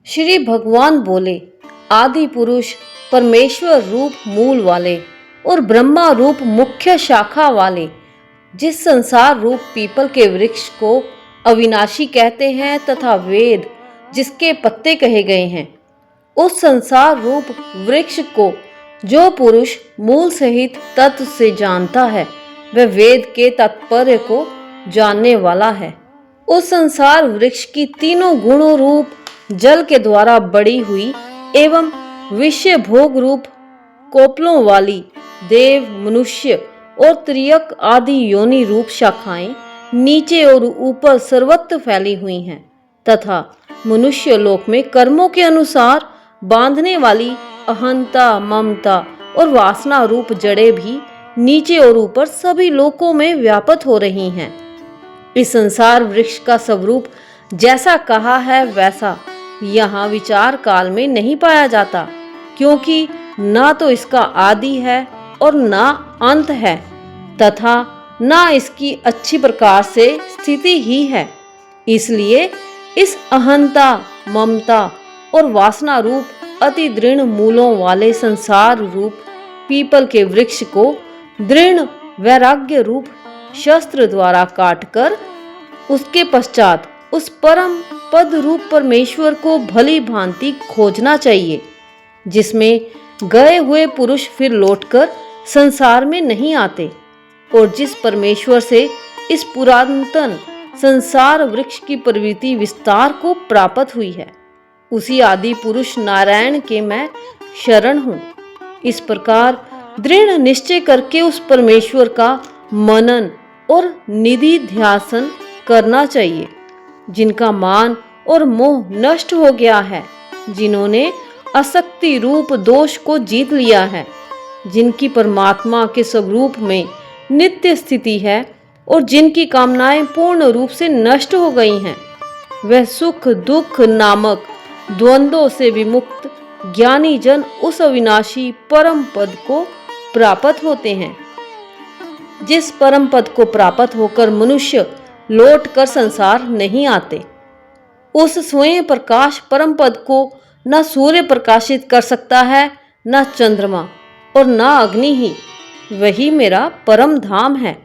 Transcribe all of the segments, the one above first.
श्री भगवान बोले, आदि पुरुष परमेश्वर रूप मूल वाले और ब्रह्मा रूप मुख्य शाखा वाले, जिस संसार रूप पीपल के वृक्ष को अविनाशी कहते हैं तथा वेद जिसके पत्ते कहे गए हैं, उस संसार रूप वृक्ष को जो पुरुष मूल सहित तत्व से जानता है, वह वेद के तात्पर्य को जानने वाला है। उस संसार वृक्ष की तीनों गुणों रूप जल के द्वारा बड़ी हुई एवं विषय भोग रूप कोपलों वाली देव, मनुष्य और त्रियक आदि योनि रूप शाखाएं नीचे और ऊपर सर्वत्र फैली हुई हैं तथा मनुष्य लोक में कर्मों के अनुसार बांधने वाली अहंता, ममता और वासना रूप जड़ें भी नीचे और ऊपर सभी लोकों में व्याप्त हो रही हैं। इस संसार वृक्ष का स्वरूप जैसा कहा है वैसा यहाँ विचार काल में नहीं पाया जाता, क्योंकि ना तो इसका आदि है और ना अंत है तथा ना इसकी अच्छी प्रकार से स्थिति ही है। इसलिए इस अहंता, ममता और वासना रूप अति दृढ़ मूलों वाले संसार रूप पीपल के वृक्ष को दृढ़ वैराग्य रूप शस्त्र द्वारा काटकर उसके पश्चात उस परम पद रूप परमेश्वर को भली भांति खोजना चाहिए, जिसमें गए हुए पुरुष फिर लौटकर संसार में नहीं आते और जिस परमेश्वर से इस पुरातन संसार वृक्ष की प्रवृत्ति विस्तार को प्राप्त हुई है, उसी आदि पुरुष नारायण के मैं शरण हूँ। इस प्रकार दृढ़ निश्चय करके उस परमेश्वर का मनन और निधि ध्यासन करना चाहिए, जिनका मान और मोह नष्ट हो गया है, जिन्होंने आसक्ति रूप दोष को जीत लिया है, जिनकी परमात्मा के स्वरूप में नित्य स्थिति है और जिनकी कामनाएं पूर्ण रूप से नष्ट हो गई हैं, वह सुख दुख नामक द्वंद्वों से विमुक्त ज्ञानी जन उस अविनाशी परम पद को प्राप्त होते हैं। जिस परम पद को प्राप्त होकर मनुष्य लौट कर संसार नहीं आते, उस स्वयं प्रकाश परम पद को न सूर्य प्रकाशित कर सकता है, न चंद्रमा और न अग्नि ही। वही मेरा परम धाम है।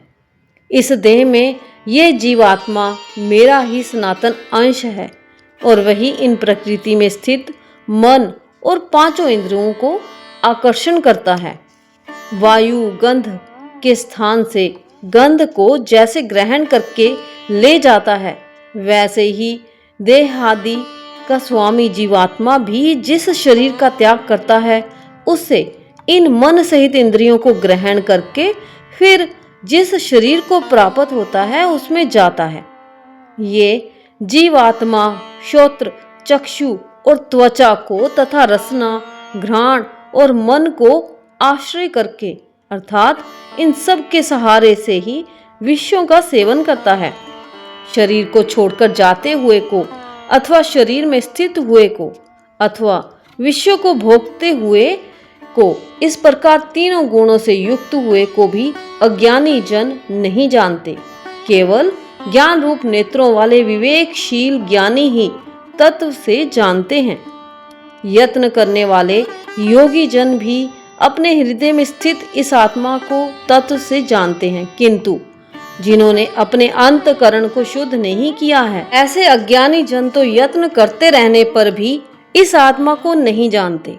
इस देह में ये जीवात्मा मेरा ही सनातन अंश है और वही इन प्रकृति में स्थित मन और पांचों इंद्रियों को आकर्षण करता है। वायु गंध के स्थान से गंध को जैसे ग्रहण करके ले जाता है, वैसे ही देहादि का स्वामी जीवात्मा भी जिस शरीर का त्याग करता है, उससे इन मन सहित इंद्रियों को ग्रहण करके फिर जिस शरीर को प्राप्त होता है उसमें जाता है। ये जीवात्मा श्रोत्र, चक्षु और त्वचा को तथा रसना, घ्राण और मन को आश्रय करके अर्थात इन सब के सहारे से ही विषयों का सेवन करता है। शरीर को छोड़कर जाते हुए को अथवा शरीर में स्थित हुए को अथवा विषयों को भोगते हुए को, इस प्रकार तीनों गुणों से युक्त हुए को भी अज्ञानी जन नहीं जानते। केवल ज्ञान रूप नेत्रों वाले विवेकशील ज्ञानी ही तत्व से जानते हैं। यत्न करने वाले योगी जन भी अपने हृदय में स्थित इस आत्मा को तत्व से जानते हैं, किंतु जिन्होंने अपने अंतकरण को शुद्ध नहीं किया है, ऐसे अज्ञानी जन तो यत्न करते रहने पर भी इस आत्मा को नहीं जानते।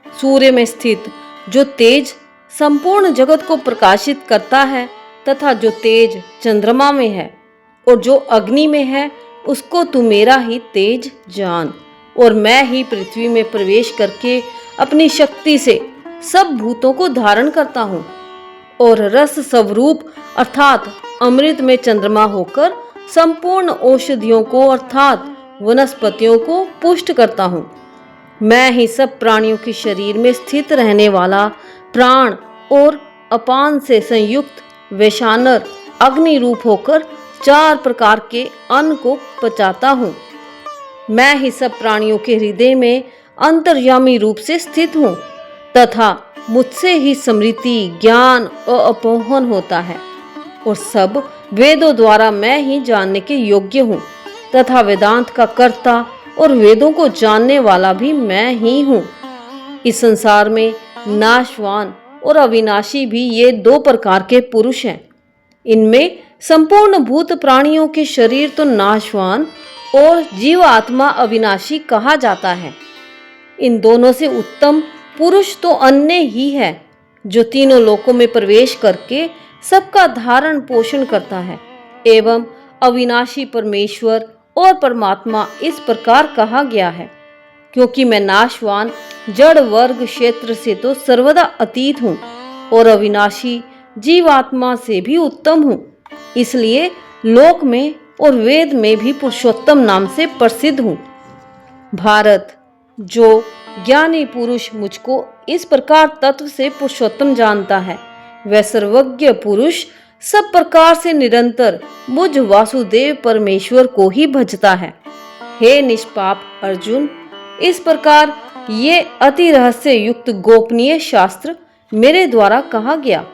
सूर्य में स्थित जो तेज संपूर्ण जगत को प्रकाशित करता है तथा जो तेज चंद्रमा में है और जो अग्नि में है, उसको तू मेरा ही तेज जान। और मैं ही पृथ्वी में प्रवेश करके अपनी शक्ति से सब भूतों को धारण करता हूँ और रस स्वरूप अर्थात अमृत में चंद्रमा होकर संपूर्ण औषधियों को अर्थात वनस्पतियों को पुष्ट करता हूँ। मैं ही सब प्राणियों के शरीर में स्थित रहने वाला प्राण और अपान से संयुक्त वैशानर अग्नि रूप होकर 4 प्रकार के अन्न को पचाता हूँ। मैं ही सब प्राणियों के हृदय में अंतर्यामी रूप से स्थित हूँ तथा मुझसे ही स्मृति, ज्ञान और अपोहन होता है और सब वेदों द्वारा मैं ही जानने के योग्य हूँ तथा वेदांत का कर्ता और वेदों को जानने वाला भी मैं ही हूँ। इस संसार में नाशवान और अविनाशी भी ये दो प्रकार के पुरुष हैं। इनमें संपूर्ण भूत प्राणियों के शरीर तो नाशवान और जीव आत्मा अविनाशी कहा जाता है। इन दोनों से उत्तम पुरुष तो अन्य ही है, जो तीनों लोकों में प्रवेश करके सबका धारण पोषण करता है। एवं अविनाशी परमेश्वर और परमात्मा इस प्रकार कहा गया है, क्योंकि मैं नाशवान जड़ वर्ग क्षेत्र से तो सर्वदा अतीत हूँ और अविनाशी जीवात्मा से भी उत्तम हूँ। इसलिए लोक में और वेद में भी पुरुषोत्तम नाम से प्रसिद्ध हूँ। भारत, जो ज्ञानी पुरुष मुझको इस प्रकार तत्व से पुरुषोत्तम जानता है, वह सर्वज्ञ पुरुष सब प्रकार से निरंतर मुझ वासुदेव परमेश्वर को ही भजता है। हे निष्पाप अर्जुन, इस प्रकार ये अति रहस्य युक्त गोपनीय शास्त्र मेरे द्वारा कहा गया।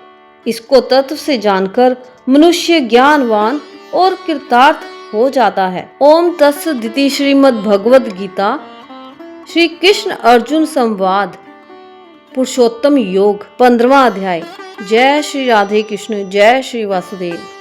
इसको तत्व से जानकर मनुष्य ज्ञानवान और कृतार्थ हो जाता है। ओम तत्सदिति। श्रीमद् भगवद गीता श्री कृष्ण अर्जुन संवाद पुरुषोत्तम योग 15वां अध्याय। जय श्री राधे कृष्ण, जय श्री वासुदेव।